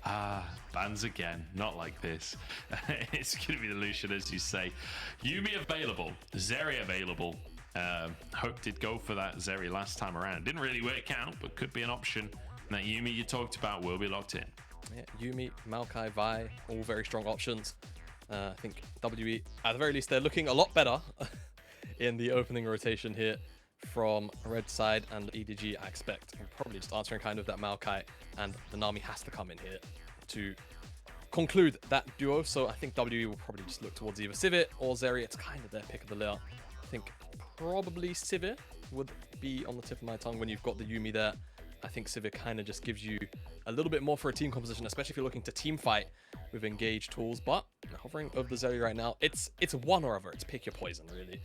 Bans again. Not like this. It's going to be the Lucian, as you say. Yuumi available. Zeri available. Hope did go for that Zeri last time around. Didn't really work out, but could be an option. And that Yuumi you talked about will be locked in. Yeah, Yuumi, Maokai, Vi, all very strong options. I think WE, at the very least, they're looking a lot better in the opening rotation here from Red side and EDG, I expect. And probably just answering kind of that Maokai, and the Nami has to come in here to conclude that duo. So I think WE will probably just look towards either Sivir or Zeri. It's kind of their pick of the litter. I think probably Sivir would be on the tip of my tongue when you've got the Yuumi there. I think Sivir kind of just gives you a little bit more for a team composition, especially if you're looking to team fight with engaged tools. But hovering over the Zeri right now, it's one or other. It's pick your poison, really.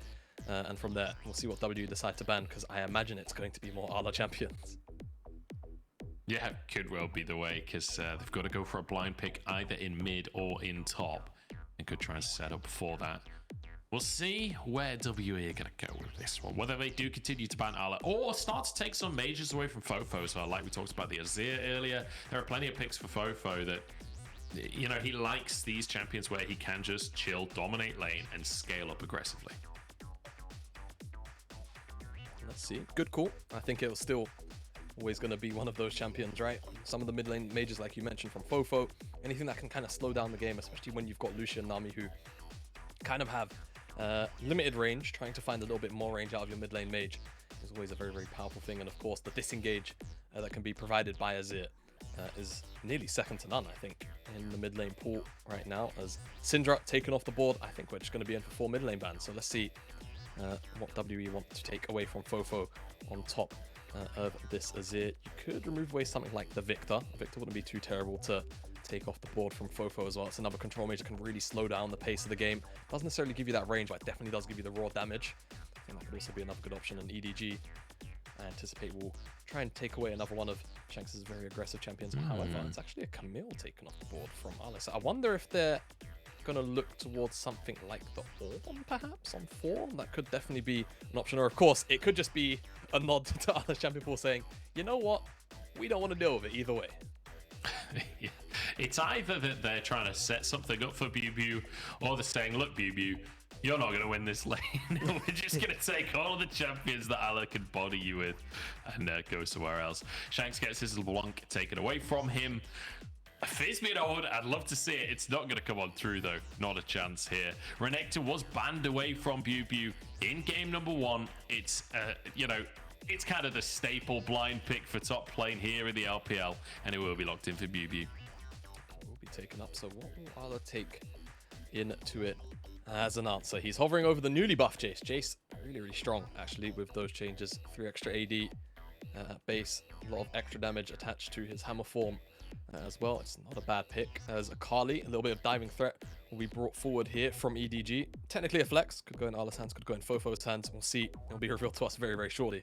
And from there, we'll see what W decide to ban, because I imagine it's going to be more Ala champions. Yeah, could well be the way, because they've got to go for a blind pick either in mid or in top, and could try and set up for that. We'll see where WE are going to go with this one. Whether they do continue to ban Ala or start to take some mages away from FoFo as well. Like we talked about the Azir earlier, there are plenty of picks for FoFo that, you know, he likes these champions where he can just chill, dominate lane, and scale up aggressively. Let's see. Good call. I think it was still always going to be one of those champions, right? Some of the mid lane mages, like you mentioned, from FoFo, anything that can kind of slow down the game, especially when you've got Lucian and Nami, who kind of have limited range. Trying to find a little bit more range out of your mid lane mage is always a very, very powerful thing. And of course, the disengage that can be provided by Azir is nearly second to none, I think, in the mid lane pool right now. As Syndra taken off the board, I think we're just going to be in for 4 mid lane bans. So let's see what WE want to take away from FoFo on top of this Azir. You could remove away something like the Victor. Victor wouldn't be too terrible to take off the board from FoFo as well. It's another control mage that can really slow down the pace of the game. Doesn't necessarily give you that range, but it definitely does give you the raw damage. I think that could also be another good option. And EDG, I anticipate, will try and take away another one of Shanks' very aggressive champions. However, it's actually a Camille taken off the board from Alice. I wonder if they're going to look towards something like the Orb, perhaps, on form. That could definitely be an option. Or, of course, it could just be a nod to other champion pool saying, you know what, we don't want to deal with it either way. Yeah. It's either that they're trying to set something up for Biubiu, or they're saying, look, Biubiu, you're not going to win this lane. We're just going to take all of the champions that Ala can body you with and go somewhere else. Shanks gets his Blanc taken away from him. A Fizz mid I'd love to see it. It's not going to come on through, though. Not a chance here. Renekton was banned away from Biubiu in game number 1. It's, you know, it's kind of the staple blind pick for top lane here in the LPL, and it will be locked in for Biubiu. Will be taken up. So what will Ala take into it as an answer? He's hovering over the newly buffed Jayce. Jayce really, really strong, actually, with those changes. 3 extra AD base, a lot of extra damage attached to his hammer form as well. It's not a bad pick. As Akali, a little bit of diving threat will be brought forward here from EDG. Technically a flex, could go in Ala's hands, could go in FoFo's hands. We'll see. It'll be revealed to us very, very shortly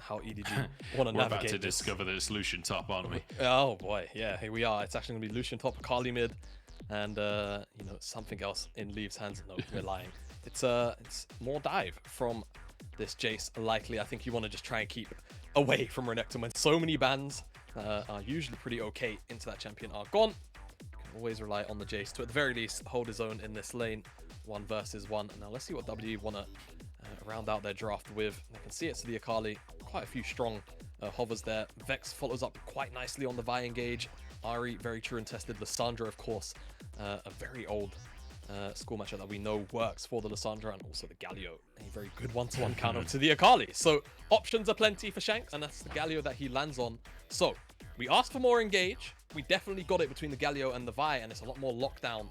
how EDG want to navigate. We're about to discover that it's Lucian top, aren't we? Oh boy, yeah, here we are. It's actually going to be Lucian top, Akali mid, and you know, something else in Leave's hands. No, we're lying. It's more dive from this Jayce. Likely, I think you want to just try and keep away from Renekton when so many bans are usually pretty okay into that champion are gone. You can always rely on the Jayce to, at the very least, hold his own in this lane. 1 versus 1. Now let's see what WE want to round out their draft with. I can see it's the Akali. Quite a few strong hovers there. Vex follows up quite nicely on the Vi engage. Ari, very true and tested. Lysandra, of course, a very old school matchup that we know works for the Lysandra, and also the Galio, a very good one-to-one counter to the Akali. So options are plenty for Shanks, and that's the Galio that he lands on. So we asked for more engage. We definitely got it between the Galio and the Vi, and it's a lot more lockdown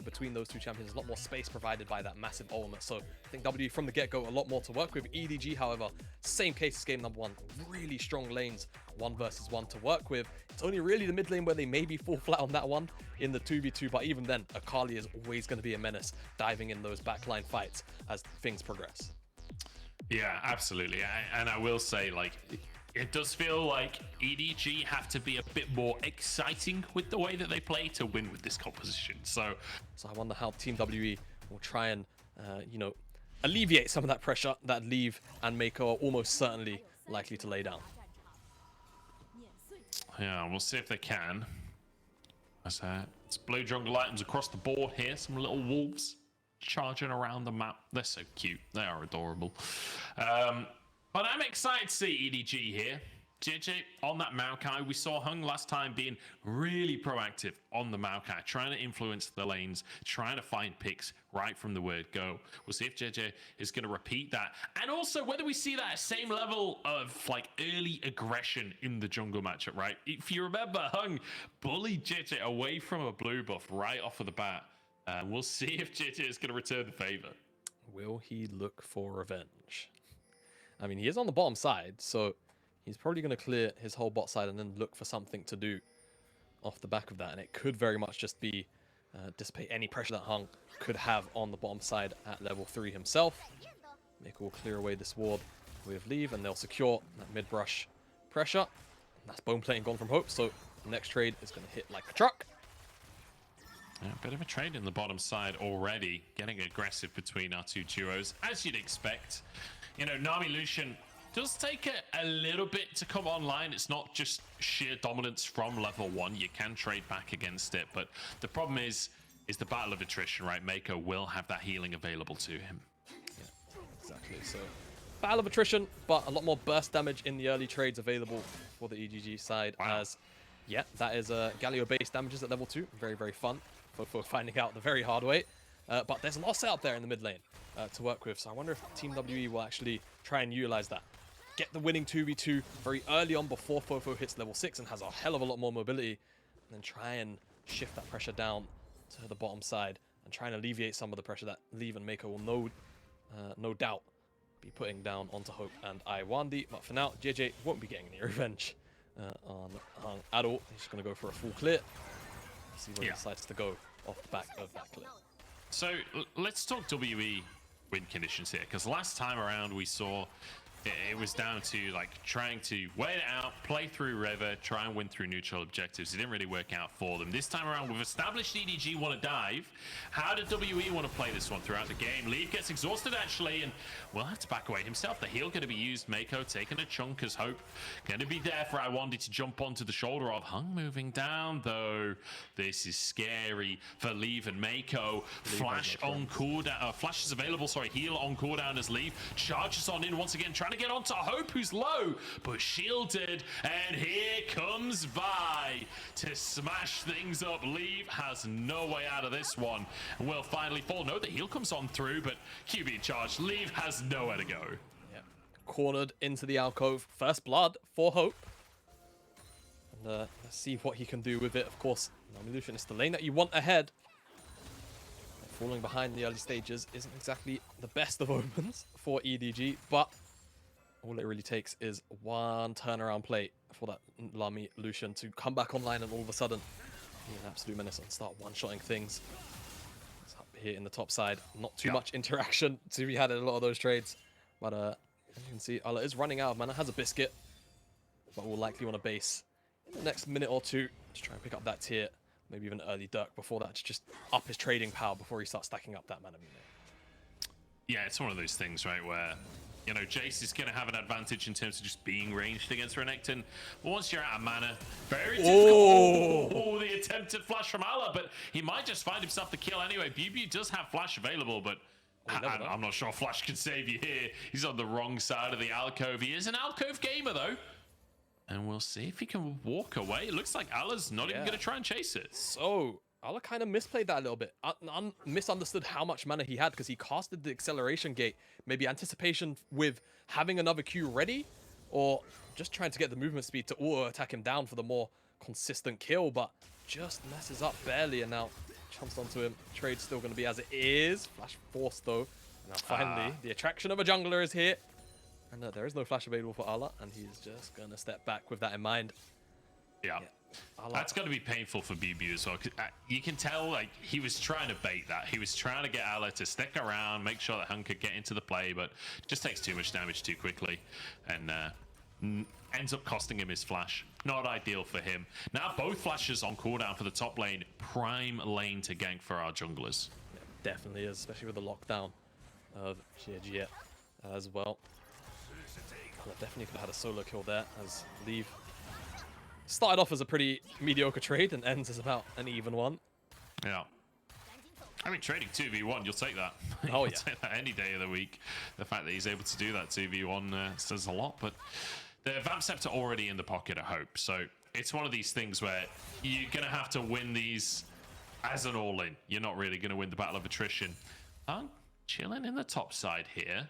between those two champions. A lot more space provided by that massive ultimate. So I think W from the get-go a lot more to work with. EDG, however, same case as game number 1. Really strong lanes, 1 versus 1 to work with. It's only really the mid lane where they maybe fall flat on that one in the 2v2, but even then, Akali is always going to be a menace diving in those backline fights as things progress. Yeah, absolutely. And I will say, like, it does feel like EDG have to be a bit more exciting with the way that they play to win with this composition. So I wonder how Team WE will try and, you know, alleviate some of that pressure that Leave and Meiko are almost certainly likely to lay down. Yeah, we'll see if they can. It's blue jungle items across the board here. Some little wolves charging around the map. They're so cute. They are adorable. But I'm excited to see EDG here. Jiejie on that Maokai. We saw Heng last time being really proactive on the Maokai, trying to influence the lanes, trying to find picks right from the word go. We'll see if Jiejie is going to repeat that. And also whether we see that same level of like early aggression in the jungle matchup, right? If you remember, Heng bullied Jiejie away from a blue buff right off of the bat. We'll see if Jiejie is going to return the favor. Will he look for revenge? I mean, he is on the bottom side, so he's probably going to clear his whole bot side and then look for something to do off the back of that. And it could very much just be dissipate any pressure that Heng could have on the bottom side at level 3 himself. Meiko will clear away this ward with leave, and they'll secure that mid-brush pressure. And that's bone plating gone from Hope, so the next trade is going to hit like a truck. Yeah, a bit of a trade in the bottom side already, getting aggressive between our two duos, as you'd expect. You know, Nami Lucian does take a little bit to come online. It's not just sheer dominance from level 1. You can trade back against it, but the problem is the battle of attrition, right? Meiko will have that healing available to him. Yeah, exactly. So, battle of attrition, but a lot more burst damage in the early trades available for the EDG side. Wow. As, yeah, that is Galio-based damages at level 2. Very, very fun for finding out the very hard way. But there's a lot of setup there in the mid lane to work with. So I wonder if Team WE will actually try and utilize that. Get the winning 2v2 very early on before FoFo hits level 6 and has a hell of a lot more mobility. And then try and shift that pressure down to the bottom side and try and alleviate some of the pressure that Leave and Meiko will no doubt be putting down onto Hope and Lwandy. But for now, Jiejie won't be getting any revenge on Heng at all. He's just going to go for a full clear. See where he decides to go off the back of that clear. So let's talk WE win conditions here, because last time around we saw it was down to like trying to wait it out, play through River, try and win through neutral objectives. It didn't really work out for them. This time around, we've established EDG want to dive. How did WE want to play this one throughout the game? Leave gets exhausted actually, and will have to back away himself. The heal going to be used. Meiko taking a chunk as Hope going to be there for Lwandy to jump onto the shoulder of. Heng moving down though. This is scary for Leave and Meiko. Flash on cooldown. Flash is available. Sorry, heal on cooldown as Leave charges on in once again, trying to get onto Hope, who's low but shielded, and here comes Vi to smash things up. Leave has no way out of this one and will finally fall. No, the heal comes on through, but QB in charge. Leave has nowhere to go. Yeah, cornered into the alcove. First blood for Hope. And let's see what he can do with it. Of course, Nami Lucian is the lane that you want ahead. Falling behind in the early stages isn't exactly the best of omens for EDG, but all it really takes is one turnaround play for that Nami Lucian to come back online and all of a sudden be an absolute menace and start one-shotting things. It's up here in the top side. Not too much interaction to be had in a lot of those trades. But as you can see, Ala is running out of mana, has a biscuit, but will likely want to base in the next minute or two to try and pick up that tier. Maybe even early Dirk before that to just up his trading power before he starts stacking up that mana. Yeah, it's one of those things, right, where you know, Jayce is going to have an advantage in terms of just being ranged against Renekton. But once you're out of mana, very difficult. Oh, the attempted flash from Ala, but he might just find himself the kill anyway. Biubiu does have flash available, but I'm not sure Flash can save you here. He's on the wrong side of the alcove. He is an alcove gamer, though. And we'll see if he can walk away. It looks like Ala's not even going to try and chase it. So Ala kind of misplayed that a little bit. Misunderstood how much mana he had because he casted the acceleration gate. Maybe anticipation with having another Q ready, or just trying to get the movement speed to auto-attack him down for the more consistent kill, but just messes up barely, and now jumps onto him. Trade's still going to be as it is. Flash forced, though. Now, finally, the attraction of a jungler is here. And there is no flash available for Ala, and he's just going to step back with that in mind. Yeah. That's going to be painful for Biubiu as well. You can tell, like, he was trying to bait that. He was trying to get Ala to stick around, make sure that Heng could get into the play, but just takes too much damage too quickly, and ends up costing him his flash. Not ideal for him. Now both flashes on cooldown for the top lane. Prime lane to gank for our junglers. Yeah, definitely is, especially with the lockdown of Jiejie as well. Definitely could have had a solo kill there, as Leave started off as a pretty mediocre trade and ends as about an even one. Yeah. I mean, trading 2v1, you'll take that. Oh, You'll yeah. take that any day of the week. The fact that he's able to do that 2v1 says a lot, but the Vamp Scepter already in the pocket, I hope. So it's one of these things where you're going to have to win these as an all-in. You're not really going to win the battle of attrition. Chilling in the top side here.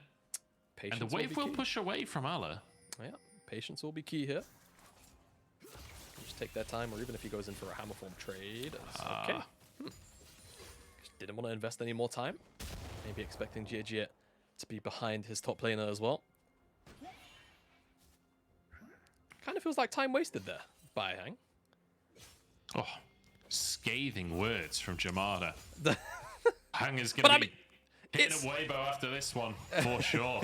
Patience And the wave will push away from Allah. Yeah, patience will be key here. Just take their time, or even if he goes in for a hammer form trade. Okay. Just didn't want to invest any more time. Maybe expecting Jiejie to be behind his top laner as well. Kind of feels like time wasted there by Heng. Oh, scathing words from Jamada. Heng is going to be hitting a Weibo after this one, for sure.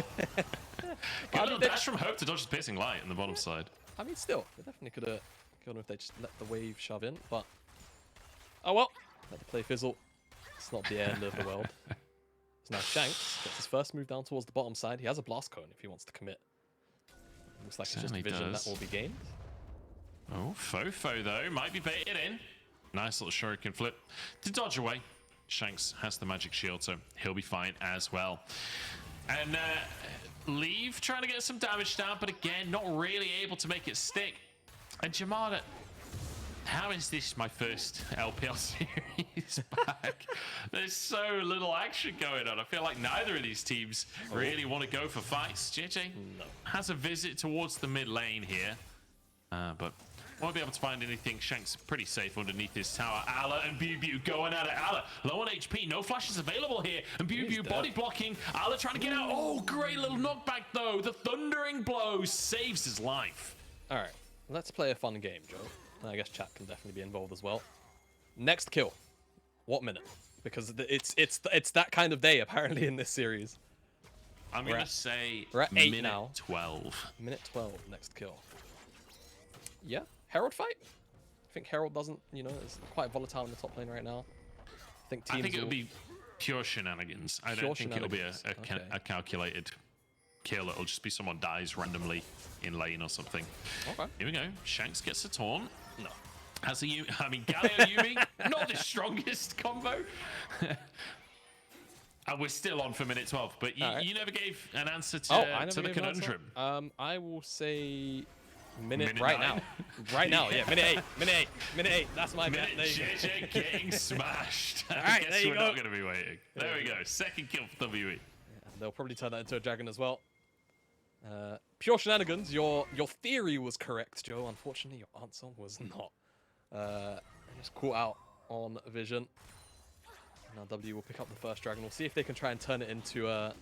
Got a little dash from Hope to dodge the piercing light on the bottom side. I mean, still, they definitely could have killed him if they just let the wave shove in, but... Oh well, let the play fizzle. It's not the end of the world. So now Shanks gets his first move down towards the bottom side. He has a blast cone if he wants to commit. Looks like it's just a vision that will be gained. Oh, FoFo though might be baited in. Nice little shuriken flip to dodge away. Shanks has the magic shield, so he'll be fine as well. And Leave trying to get some damage down, but again, not really able to make it stick. And Jamada, how is this my first LPL series back? There's so little action going on. I feel like neither of these teams really want to go for fights. Jiejie has a visit towards the mid lane here, but won't be able to find anything. Shanks pretty safe underneath this tower. Allah and Biubiu going at it. Allah low on HP, no flashes available here. And Biubiu body blocking. Allah trying to get out. Oh, great little knockback though. The thundering blow saves his life. All right, let's play a fun game, Joe. I guess chat can definitely be involved as well. Next kill, what minute? Because it's that kind of day apparently in this series. I'm gonna say we're at 8 minute now. 12. Minute 12, next kill. Yeah, Herald fight. I think Herald doesn't, you know, it's quite volatile in the top lane right now. I think it'll be pure shenanigans. I don't think it'll be a calculated kill. It'll just be someone dies randomly in lane or something. Okay. Here we go. Shanks gets a taunt. No. Has a I mean, Galio Yuumi, not the strongest combo. And we're still on for minute 12, but you never gave an answer to, the conundrum. I will say minute right 9. Now. Right now, yeah, minute 8. That's my bet. Jiejie getting smashed. All right, I guess we're not going to be waiting. There we go. Second kill for WE. Yeah, they'll probably turn that into a dragon as well. Pure shenanigans. Your theory was correct, Joe. Unfortunately, your answer was not. Just caught out on vision. Now W will pick up the first dragon. We'll see if they can try and turn it into a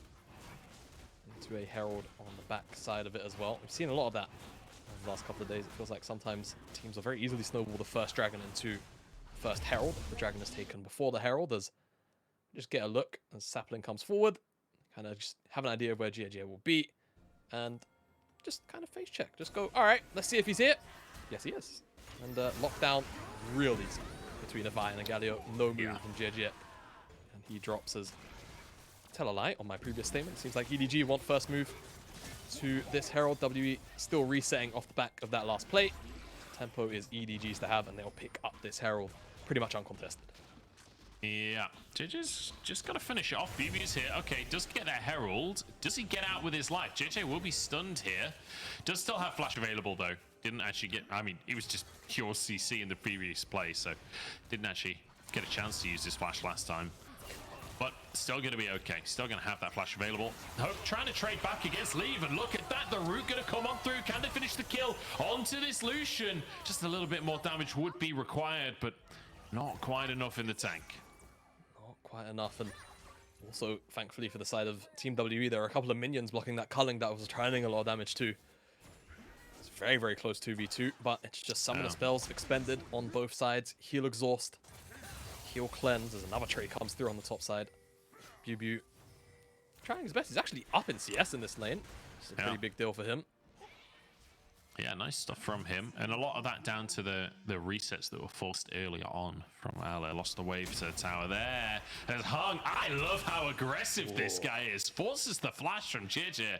herald on the back side of it as well. We've seen a lot of that over the last couple of days. It feels like sometimes teams will very easily snowball the first dragon into the first herald. If the dragon is taken before the herald, just get a look as Sapling comes forward, kind of just have an idea of where Jiejie will be, and just kind of face check. Just go, all right, let's see if he's here. Yes, he is. And lockdown real easy between a Vi and a Galio. No move from Jiejie. And he drops his tell a lie on my previous statement. Seems like EDG want first move to this Herald. WE still resetting off the back of that last play. Tempo is EDG's to have, and they'll pick up this Herald pretty much uncontested. Yeah, Jiejie's just got to finish it off. Biubiu's here. Okay, does get a Herald. Does he get out with his life? Jiejie will be stunned here. Does still have flash available, though. Didn't actually get... I mean, he was just pure CC in the previous play, so didn't actually get a chance to use his flash last time. But still going to be okay. Still going to have that flash available. Hope trying to trade back against Leave, and look at that. The root going to come on through. Can they finish the kill onto this Lucian? Just a little bit more damage would be required, but not quite enough in the tank. Not quite enough, and also, thankfully for the side of Team WE, there are a couple of minions blocking that culling that was turning a lot of damage too. It's very, very close 2v2, but it's just some of the spells expended on both sides. Heal Exhaust, Heal Cleanse, as another trade comes through on the top side. Biubiu trying his best. He's actually up in CS in this lane. It's a pretty big deal for him. Yeah, nice stuff from him. And a lot of that down to the resets that were forced earlier on from Allah. Lost the wave to the tower there. As Heng, I love how aggressive this guy is. Forces the flash from Jiejie.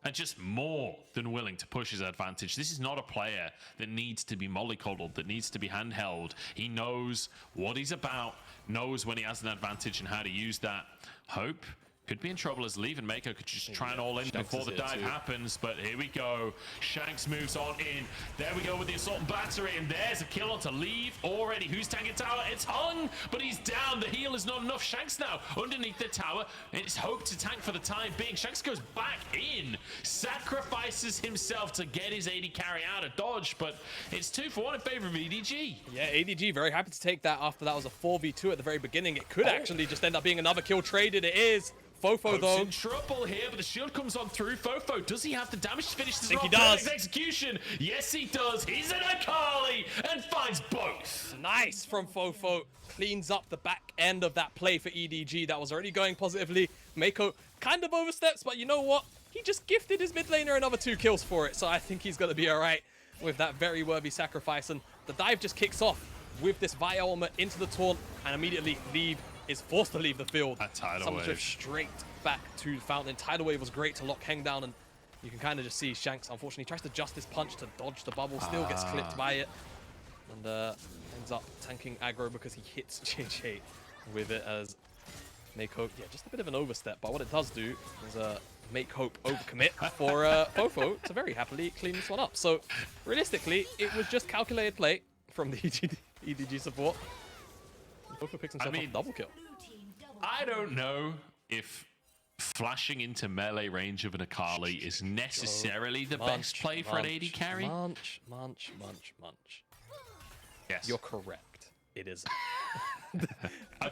and just more than willing to push his advantage. This is not a player that needs to be mollycoddled, that needs to be handheld. He knows what he's about, knows when he has an advantage and how to use that. Hope could be in trouble as Leave and Meiko could just try and all in Shanks before the dive happens, but here we go. Shanks moves on in. There we go with the assault and battery, and there's a kill onto Leave already. Who's tanking tower? It's Heng, but he's down. The heal is not enough. Shanks now underneath the tower. It's Hope to tank for the time being. Shanks goes back in, sacrifices himself to get his AD carry out of dodge, but it's 2 for 1 in favor of EDG. Yeah, ADG very happy to take that after that was a 4v2 at the very beginning. It could actually just end up being another kill traded. It is. FoFo though in trouble here, but the shield comes on through. FoFo, does he have the damage to finish this? I think he off? does. Execution. Yes, he does. He's an Akali and finds both. Nice from FoFo. Cleans up the back end of that play for EDG that was already going positively. Meiko kind of oversteps, but you know what? He just gifted his mid laner another 2 kills for it, so I think he's going to be all right with that very worthy sacrifice. And the dive just kicks off with this Via ultimate into the taunt, and immediately Leave is forced to leave the field. A tidal Someone wave. just straight back to the fountain. Tidal wave was great to lock Heng down, and you can kind of just see Shanks, unfortunately, tries to Justice Punch to dodge the bubble, still gets clipped by it, and ends up tanking aggro because he hits Jiejie with it as Meiko. Yeah, just a bit of an overstep, but what it does do is make Hope overcommit for FoFo to very happily clean this one up. So realistically, it was just calculated play from the EDG support. FoFo picks himself up a double kill. I don't know if flashing into melee range of an Akali is necessarily the best play for an AD carry. Munch. Yes. You're correct. It is. Okay,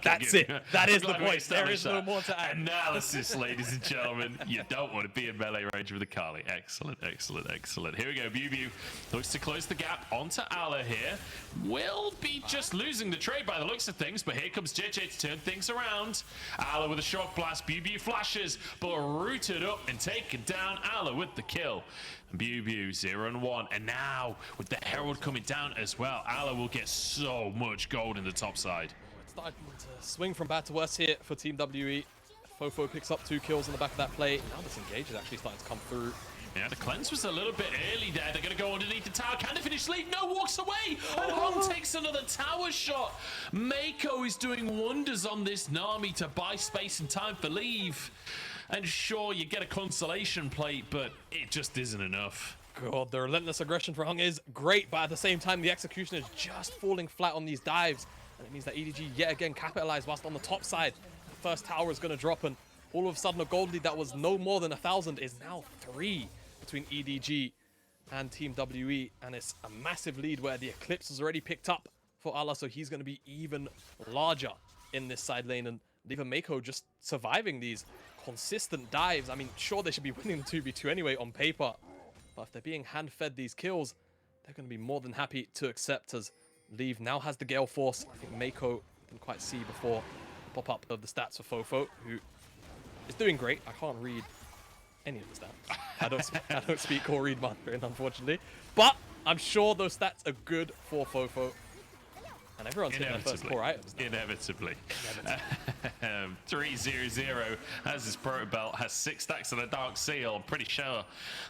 That's good. it. That is I'm the glad we point. There is established no that. more to add. Analysis, ladies and gentlemen. You don't want to be in melee range with Akali. Excellent. Here we go. Biubiu looks to close the gap onto Ala here. Will be just losing the trade by the looks of things, but here comes Jiejie to turn things around. Ala with a shock blast. Biubiu flashes, but rooted up and taken down. Ala with the kill. Biubiu 0-1, and now with the Herald coming down as well, Ala will get so much gold in the top side. It's starting to swing from bad to worse here for Team WE. FoFo picks up 2 kills in the back of that play. Now this engage is actually starting to come through. Yeah, the cleanse was a little bit early there. They're going to go underneath the tower. Can they finish lead? No, walks away. And Heng takes another tower shot. Meiko is doing wonders on this Nami to buy space and time for Leave. And sure, you get a consolation plate, but it just isn't enough. God, the relentless aggression for Heng is great, but at the same time, the execution is just falling flat on these dives. And it means that EDG yet again capitalized whilst on the top side. The first tower is going to drop, and all of a sudden a gold lead that was no more than 1,000 is now 3 between EDG and Team WE. And it's a massive lead where the Eclipse has already picked up for Allah, so he's going to be even larger in this side lane. And even Meiko just surviving these consistent dives. I mean, sure, they should be winning the 2v2 anyway on paper, but if they're being hand-fed these kills, they're going to be more than happy to accept, as Leave now has the Gale Force. I think Meiko didn't quite see before the pop-up of the stats for FoFo, who is doing great. I can't read any of the stats. I don't speak or read Mandarin, unfortunately, but I'm sure those stats are good for FoFo. And everyone's hitting their first 4 items now. Inevitably. 3-0-0 has his proto belt, has 6 stacks and a dark seal. I'm pretty sure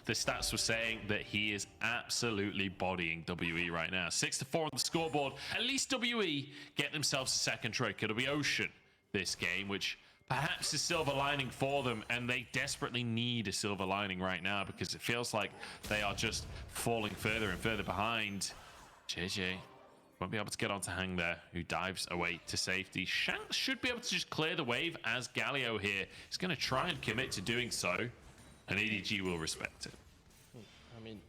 the stats were saying that he is absolutely bodying WE right now. 6-4 on the scoreboard. At least WE get themselves a second trade. It'll be Ocean this game, which perhaps is silver lining for them, and they desperately need a silver lining right now because it feels like they are just falling further and further behind. Jiejie won't be able to get onto Heng there, who dives away to safety. Shanks should be able to just clear the wave as Galio here is going to try and commit to doing so, and EDG will respect it. I mean,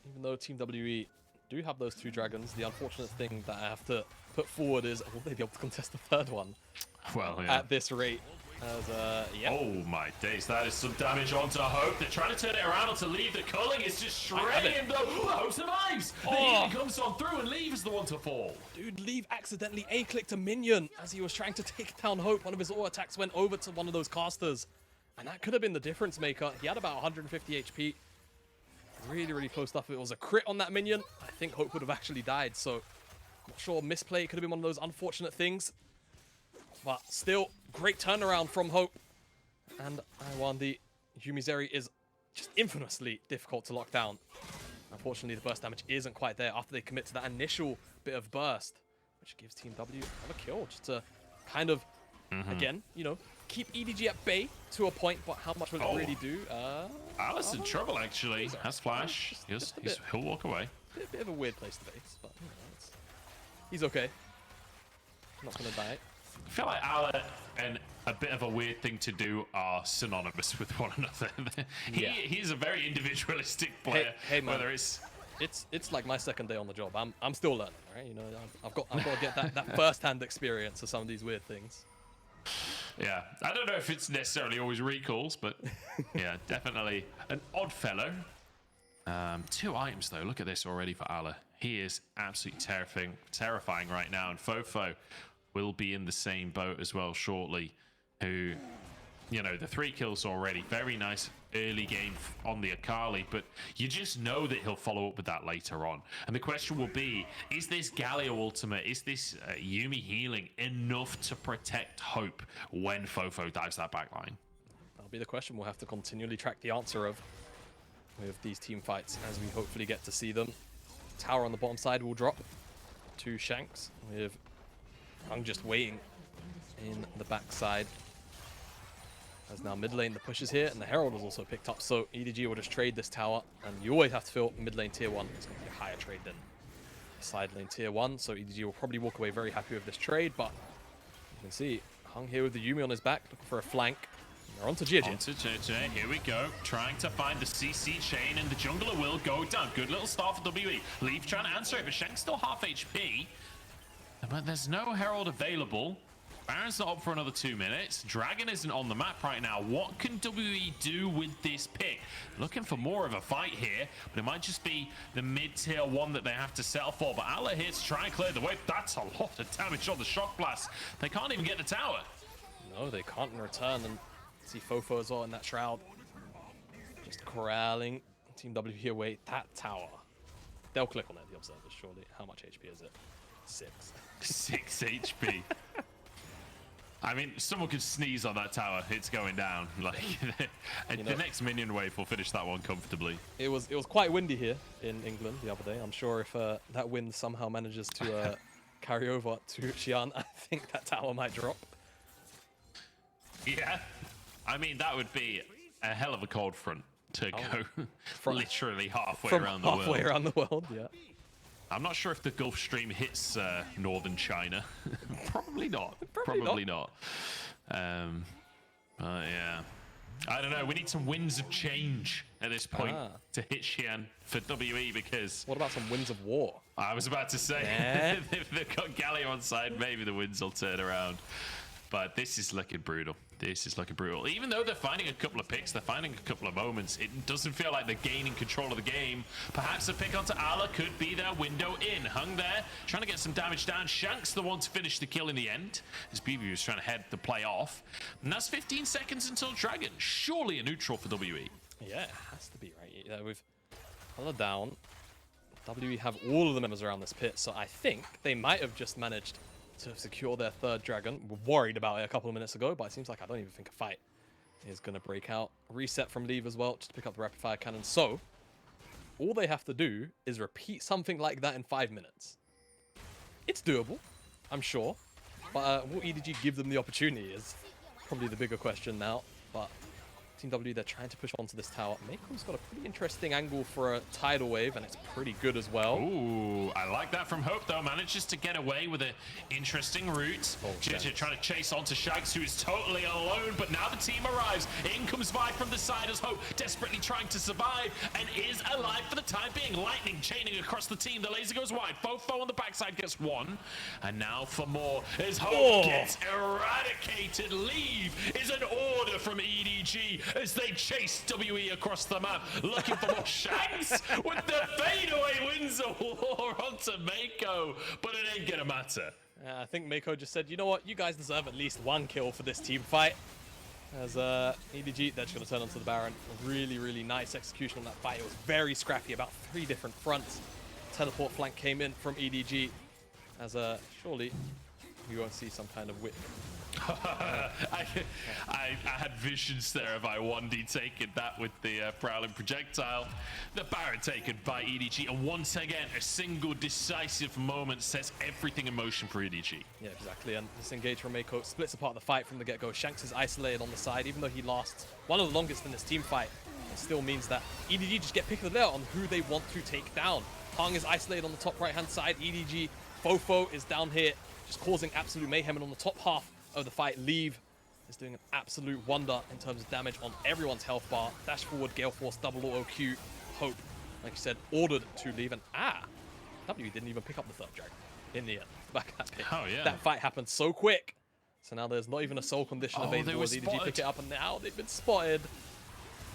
even though Team WE do have those 2 dragons, the unfortunate thing that I have to put forward is, will they be able to contest the 3rd one? Well, yeah. At this rate. As, yeah. Oh my days, that is some damage onto Hope. They're trying to turn it around to Leave. The culling is just shredding him though. Hope survives. The healing comes on through and Leave is the one to fall. Dude, Leave accidentally A-clicked a minion as he was trying to take down Hope. One of his auto attacks went over to one of those casters. And that could have been the difference maker. He had about 150 HP. Really close stuff. If it was a crit on that minion, I think Hope would have actually died. So, I'm not sure. Misplay could have been one of those unfortunate things. But still, great turnaround from Hope. And Lwandy, Yuumi Zeri is just infamously difficult to lock down. Unfortunately, the burst damage isn't quite there after they commit to that initial bit of burst, which gives Team W another kill, just to kind of, again, you know, keep EDG at bay to a point, but how much will it really do? Alice in trouble, actually. Has flash. He'll walk away. Bit of a weird place to base, but you know, he's okay. Not gonna die. I feel like Allah and a bit of a weird thing to do are synonymous with one another. He's a very individualistic player. Hey man, whether it's like my second day on the job. I'm still learning, right? You know, I've got to get that first-hand experience of some of these weird things. Yeah, I don't know if it's necessarily always recalls, but yeah, definitely an odd fellow. 2 items though. Look at this already for Allah. He is absolutely terrifying right now, and FoFo will be in the same boat as well shortly. Who, you know, the 3 kills already. Very nice early game on the Akali, but you just know that he'll follow up with that later on. And the question will be, is this Galio ultimate, is this Yuumi healing enough to protect Hope when FoFo dives that backline? That'll be the question we'll have to continually track the answer of with these team fights as we hopefully get to see them. Tower on the bottom side will drop to Shanks, with Heng just waiting in the backside. As now mid lane, the push is here, and the Herald is also picked up, so EDG will just trade this tower, and you always have to feel mid lane tier 1 is going to be a higher trade than side lane tier 1, so EDG will probably walk away very happy with this trade, but you can see Heng here with the Yuumi on his back, looking for a flank. They're onto Jiejie. Onto Jiejie, here we go. Trying to find the CC chain, and the jungler will go down. Good little start for WE. Leaf trying to answer it, but Shanks still half HP. But there's no Herald available. Baron's not up for another 2 minutes. Dragon isn't on the map right now. What can WE do with this pick? Looking for more of a fight here, but it might just be the mid-tier 1 that they have to settle for. But Allah here to try and clear the way. That's a lot of damage on the shock blast. They can't even get the tower. No, they can't in return. And see FoFo as well in that shroud. Just corralling Team W here. Wait, that tower. They'll click on it, the observers, surely. How much HP is it? 6. 6 HP. I mean, someone could sneeze on that tower. It's going down. Like, and the next minion wave will finish that one comfortably. It was quite windy here in England the other day. I'm sure if that wind somehow manages to carry over to Xi'an, I think that tower might drop. Yeah. I mean, that would be a hell of a cold front to go literally halfway around the world. Halfway around the world, yeah. I'm not sure if the Gulf Stream hits northern China. Probably not. Probably not. Yeah. I don't know. We need some winds of change at this point to hit Xi'an for WE, because... What about some winds of war? I was about to say, if they've got Galio on side, maybe the winds will turn around. But this is looking brutal. This is looking brutal. Even though they're finding a couple of picks, they're finding a couple of moments, it doesn't feel like they're gaining control of the game. Perhaps a pick onto Allah could be their window in. Hung there, trying to get some damage down. Shanks the one to finish the kill in the end, as Biubiu is trying to head the play off. And that's 15 seconds until Dragon. Surely a neutral for WE. Yeah, it has to be, right? Yeah, with Allah down, WE have all of the members around this pit, so I think they might have just managed to secure their 3rd dragon. We're worried about it a couple of minutes ago, but it seems like I don't even think a fight is going to break out. Reset from Leave as well, just to pick up the rapid fire cannon. So, all they have to do is repeat something like that in 5 minutes. It's doable, I'm sure. But will EDG give them the opportunity is probably the bigger question now. But Team W, they're trying to push onto this tower. Meiko's got a pretty interesting angle for a tidal wave, and it's pretty good as well. Ooh, I like that from Hope, though. Manages to get away with an interesting route. Jiejie trying to chase onto Shanks, who is totally alone, but now the team arrives. In comes Vi from the side as Hope desperately trying to survive and is alive for the time being. Lightning chaining across the team. The laser goes wide. FoFo on the backside gets 1. And now for more as Hope gets eradicated. Leave is an order from EDG as they chase WE across the map, looking for more Shanks with the fadeaway Winds of War onto Meiko, but it ain't gonna matter. I think Meiko just said, you know what, you guys deserve at least 1 kill for this team fight. As EDG, they're just going to turn onto the Baron. Really, really nice execution on that fight. It was very scrappy, about 3 different fronts. Teleport flank came in from EDG, as surely we won't see some kind of whip. I had visions there of Lwandy taking that with the Prowling projectile. The Baron taken by EDG, and once again, a single decisive moment sets everything in motion for EDG. Yeah, exactly. And this engage from Meiko splits apart the fight from the get-go. Shanks is isolated on the side, even though he lasts one of the longest in this team fight. It still means that EDG just get picked of the on who they want to take down. Heng is isolated on the top right-hand side. EDG, FoFo is down here, just causing absolute mayhem. And on the top half of the fight, Leave is doing an absolute wonder in terms of damage on everyone's health bar. Dash forward, Gale Force, double auto Q, Hope, like you said, ordered to leave. And W didn't even pick up the third dragon in the end. Back at it. Oh, yeah. That fight happened so quick. So now there's not even a soul condition available as EDG pick it up, and now they've been spotted.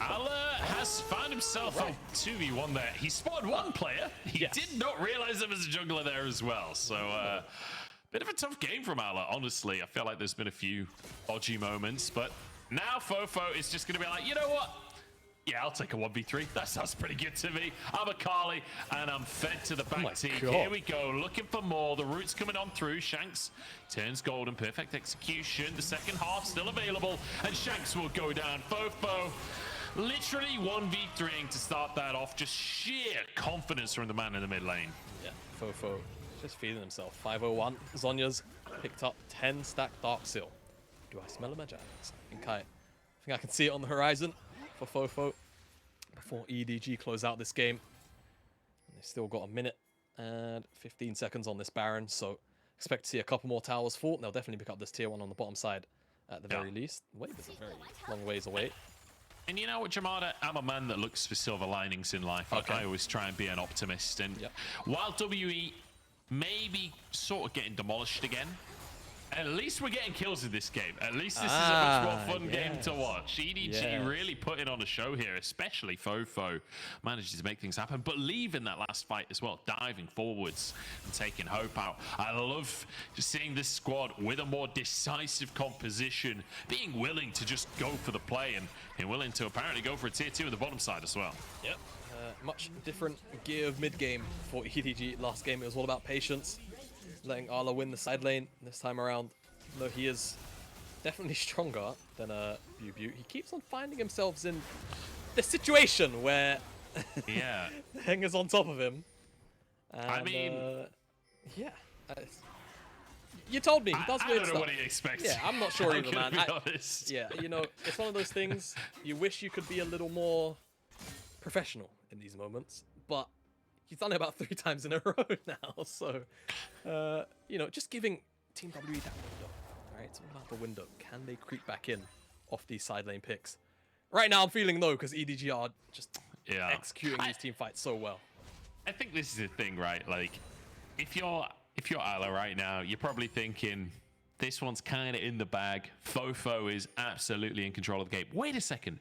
Ala has found himself a 2v1 there. He spotted one player. He did not realize there was a jungler there as well. So, bit of a tough game from Ala, honestly. I feel like there's been a few dodgy moments, but now FoFo is just going to be like, you know what? Yeah, I'll take a 1v3. That sounds pretty good to me. I'm Akali, and I'm fed to the back team. God. Here we go, looking for more. The root's coming on through. Shanks turns golden. Perfect execution. The second half still available, and Shanks will go down. FoFo literally 1v3ing to start that off. Just sheer confidence from the man in the mid lane. Yeah, FoFo just feeling himself. 501. Zhonya's picked up 10 stack Dark Seal. Do I smell a magic? I think I can see it on the horizon for FoFo before EDG close out this game. And they've still got a minute and 15 seconds on this Baron, so expect to see a couple more towers fall. They'll definitely pick up this tier 1 on the bottom side at the very least. Wave is a very long ways away. And you know what, Jamada? I'm a man that looks for silver linings in life. Okay. I always try and be an optimist. And while WE may be sort of getting demolished again, at least we're getting kills in this game. At least this is a much more fun game to watch. EDG really putting on a show here, especially FoFo manages to make things happen, but leaving that last fight as well, diving forwards and taking Hope out. I love just seeing this squad with a more decisive composition, being willing to just go for the play and willing to apparently go for a tier 2 on the bottom side as well. Yep. Much different gear of mid game for EDG. Last game it was all about patience, letting Ala win the side lane. This time around, though, he is definitely stronger than Biubiu. He keeps on finding himself in the situation where Heng is on top of him. And, I mean, you told me he does weird I don't know stuff. what he expects. Yeah, I'm not sure either, man. Be honest. Yeah, you know, it's one of those things. You wish you could be a little more professional in these moments, but he's done it about 3 times in a row now. So, you know, just giving Team WE that window. Right, it's all about the window. Can they creep back in off these side lane picks? Right now, I'm feeling low because EDG are just executing these team fights so well. I think this is the thing, right? Like, if you're Ala right now, you're probably thinking this one's kind of in the bag. FoFo is absolutely in control of the game. Wait a second.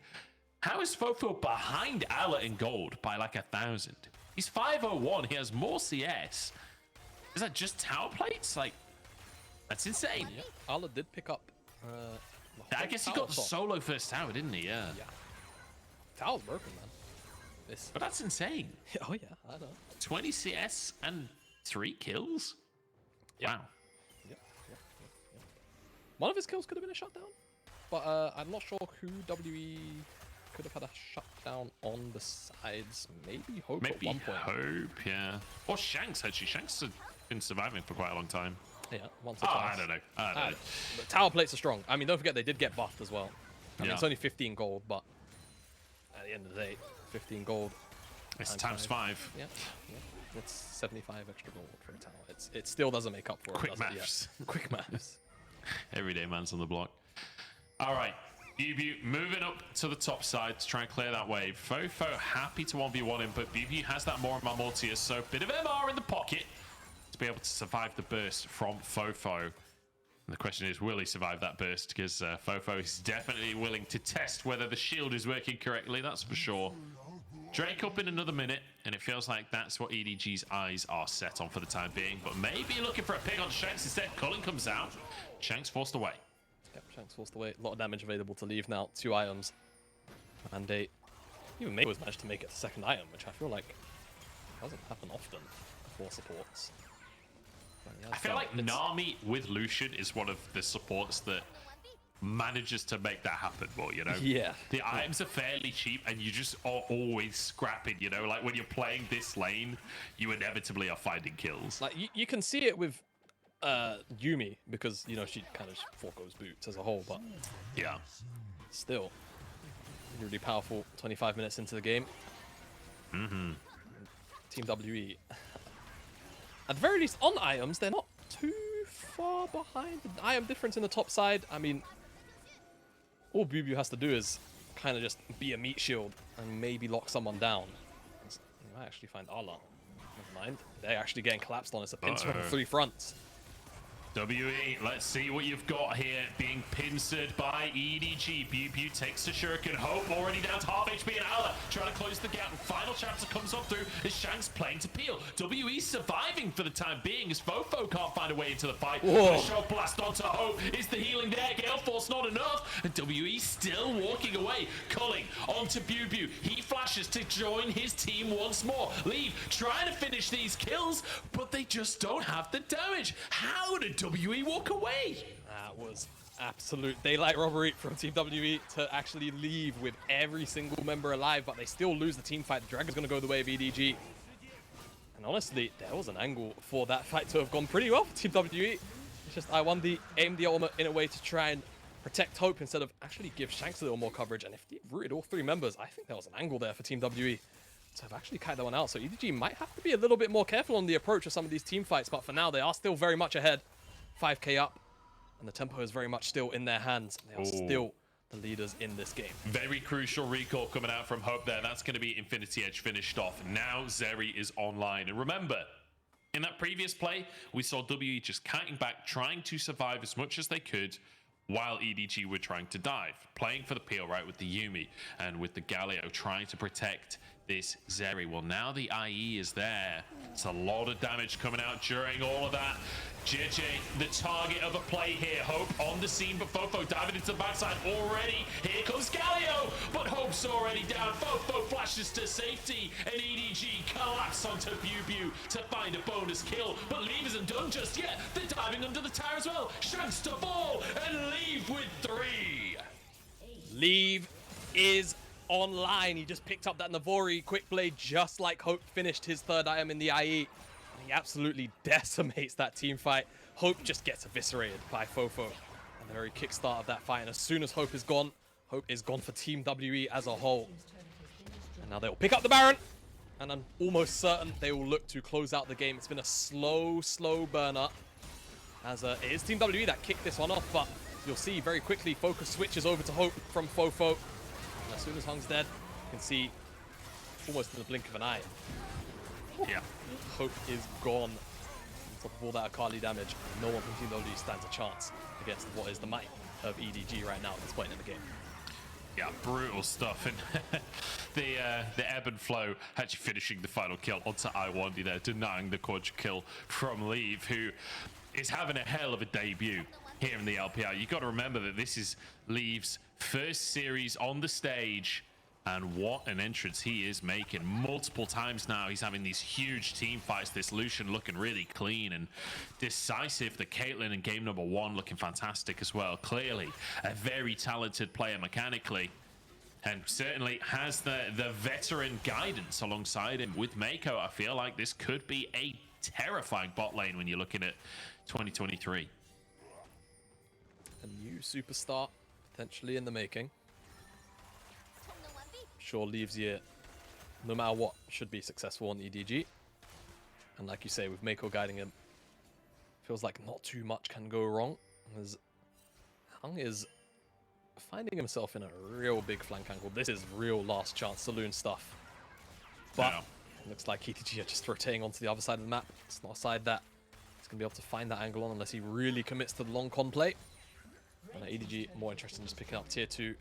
How is FoFo behind Ala in gold by like 1,000? He's 501. He has more CS. Is that just tower plates? Like, that's insane. Yeah. Ala did pick up. I guess he got the solo first tower, didn't he? Yeah. Tower's broken, man. But that's insane. Oh yeah, I know. 20 CS and 3 kills. Wow. Yep. One of his kills could have been a shutdown, but I'm not sure who WE could have had a shutdown on the sides. Maybe Hope at one point. Hope, yeah. Or Shanks, actually. Shanks has been surviving for quite a long time. Yeah, once or twice. I don't know. But tower plates are strong. I mean, don't forget they did get buffed as well. I mean, it's only 15 gold, but at the end of the day, 15 gold. It's times 5. Yeah. It's 75 extra gold for a tower. It still doesn't make up for it. Quick maths. Quick maths. Everyday man's on the block. All right. Biubiu moving up to the top side to try and clear that wave. FoFo happy to 1v1 him, but Biubiu has that more and more tier, so a bit of MR in the pocket to be able to survive the burst from FoFo. And the question is, will he survive that burst? Because FoFo is definitely willing to test whether the shield is working correctly, that's for sure. Drake up in another minute, and it feels like that's what EDG's eyes are set on for the time being, but maybe looking for a pig on Shanks instead. Cullen comes out. Shanks forced away. Yep, Shanks forced away. A lot of damage available to leave now. 2 items. Mandate. Even Meiko's managed to make it the second item, which I feel like doesn't happen often for supports. I feel like Nami with Lucian is one of the supports that manages to make that happen more, you know? Yeah. The items are fairly cheap and you just are always scrapping, you know? Like when you're playing this lane, you inevitably are finding kills. Like you can see it with Yuumi because, you know, she kind of forgoes boots as a whole, but yeah, still really powerful 25 minutes into the game. Team WE. At the very least, on items, they're not too far behind. The item difference in the top side, I mean, all Biubiu has to do is kind of just be a meat shield and maybe lock someone down. You might actually find Allah. Never mind. They're actually getting collapsed on. It's a pincer on 3 fronts. WE, let's see what you've got here. Being pincered by EDG. Biubiu takes the shuriken. Hope already down to half HP, and Allah trying to close the gap. And final chapter comes on through as Shanks playing to peel. WE surviving for the time being as FoFo can't find a way into the fight. The show blast onto Hope. Is the healing there? Gale Force not enough. And WE still walking away. Culling onto Biubiu. He flashes to join his team once more. Leave trying to finish these kills, but they just don't have the damage. How did WE walk away? That was absolute daylight robbery from Team WE to actually leave with every single member alive, but they still lose the team fight. The Dragon's going to go the way of EDG. And honestly, there was an angle for that fight to have gone pretty well for Team WE. It's just Lwandy aimed the ultimate in a way to try and protect Hope instead of actually give Shanks a little more coverage. And if they rooted all 3 members, I think there was an angle there for Team WE to have actually kited that one out. So EDG might have to be a little bit more careful on the approach of some of these team fights, but for now, they are still very much ahead. 5k up, and the tempo is very much still in their hands. They are still the leaders in this game. Very crucial recall coming out from Hope there. That's going to be Infinity Edge finished off. Now Zeri is online. And remember, in that previous play, we saw WE just kiting back, trying to survive as much as they could, while EDG were trying to dive. Playing for the peel, right, with the Yuumi and with the Galio, trying to protect this Zeri. Well, now the IE is there. It's a lot of damage coming out during all of that. Jiejie, the target of a play here. Hope on the scene, but FoFo diving into the backside already. Here comes Galio, but Hope's already down. FoFo flashes to safety, and EDG collapse onto Biubiu to find a bonus kill. But Leave isn't done just yet. They're diving under the tower as well. Shanks to fall, and Leave with 3. Leave is online. He just picked up that Navori quick blade just like Hope finished his 3rd item in the IE. And he absolutely decimates that team fight. Hope just gets eviscerated by FoFo at the very kickstart of that fight. And as soon as Hope is gone for Team WE as a whole. And now they'll pick up the Baron. And I'm almost certain they will look to close out the game. It's been a slow burner. As it is Team WE that kicked this one off, but you'll see very quickly focus switches over to Hope from FoFo. And as soon as Heng's dead, you can see almost in the blink of an eye. Yeah. Hope is gone. On top of all that Akali damage, no one from Team W stands a chance against what is the might of EDG right now at this point in the game. Yeah, brutal stuff. And the ebb and flow actually finishing the final kill onto Lwandy there, denying the quadra kill from Leave, who is having a hell of a debut here in the LPL. You got to remember that this is Leave's first series on the stage. And what an entrance he is making. Multiple times now, he's having these huge team fights. This Lucian looking really clean and decisive. The Caitlyn in game number 1 looking fantastic as well. Clearly, a very talented player mechanically. And certainly has the veteran guidance alongside him. With Meiko, I feel like this could be a terrifying bot lane when you're looking at 2023. A new superstar potentially in the making. Sure, Leaves here, no matter what, should be successful on EDG. And like you say, with Meiko guiding him, feels like not too much can go wrong. As Heng is finding himself in a real big flank angle. This is real last chance saloon stuff. But it looks like EDG are just rotating onto the other side of the map. It's not a side that he's going to be able to find that angle on unless he really commits to the long con play. And EDG more interested in just picking up tier 2.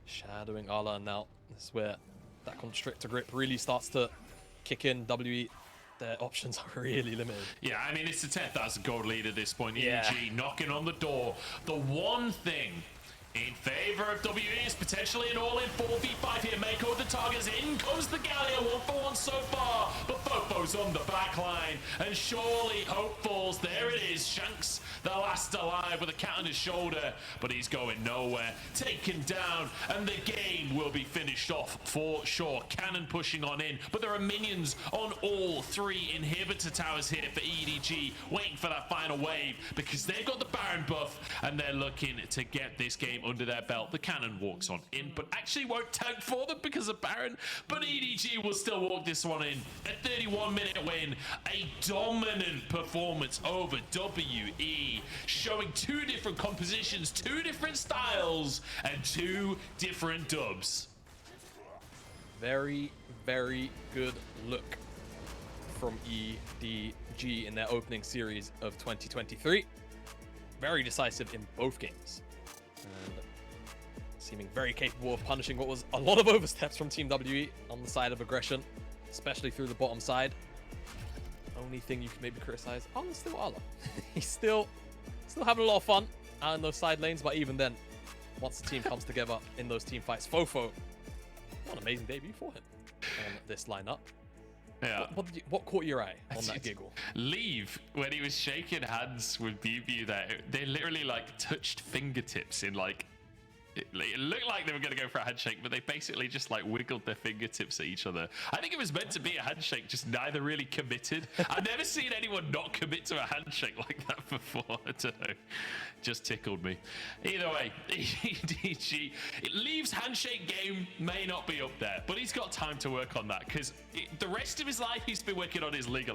Shadowing Ala, and now this is where that constrictor grip really starts to kick in. WE, their options are really limited. Yeah, I mean, it's the 10,000 gold lead at this point. EDG knocking on the door. The one thing In favor of WE's potentially an all-in 4v5 here. Meiko, the target's in. Goes the Galio, 1-for-1 so far. But FoFo's on the back line. And surely hope falls. There it is. Shanks, the last alive with a cat on his shoulder. But he's going nowhere. Taken down. And the game will be finished off for sure. Cannon pushing on in. But there are minions on all 3 inhibitor towers here for EDG. Waiting for that final wave. Because they've got the Baron buff. And they're looking to get this game under their belt. The cannon walks on in, but actually won't tank for them because of Baron. But EDG will still walk this one in. A 31-minute win. A dominant performance over WE. Showing 2 different compositions, 2 different styles, and 2 different dubs. Very, very good look from EDG in their opening series of 2023. Very decisive in both games. And seeming very capable of punishing what was a lot of oversteps from Team WE on the side of aggression, especially through the bottom side. Only thing you can maybe criticize, there's still Ala. He's still having a lot of fun out in those side lanes, but even then, once the team comes together in those team fights, FoFo, what an amazing debut for him on this lineup. Yeah. What caught your eye on that giggle? Leave, when he was shaking hands with Biubiu there, they literally like touched fingertips in like, it looked like they were going to go for a handshake, but they basically just like wiggled their fingertips at each other. I think it was meant to be a handshake, just neither really committed. I've never seen anyone not commit to a handshake like that before. I don't know. Just tickled me. Either way, EDG, Leave's handshake game may not be up there, but he's got time to work on that because the rest of his life he's been working on his League of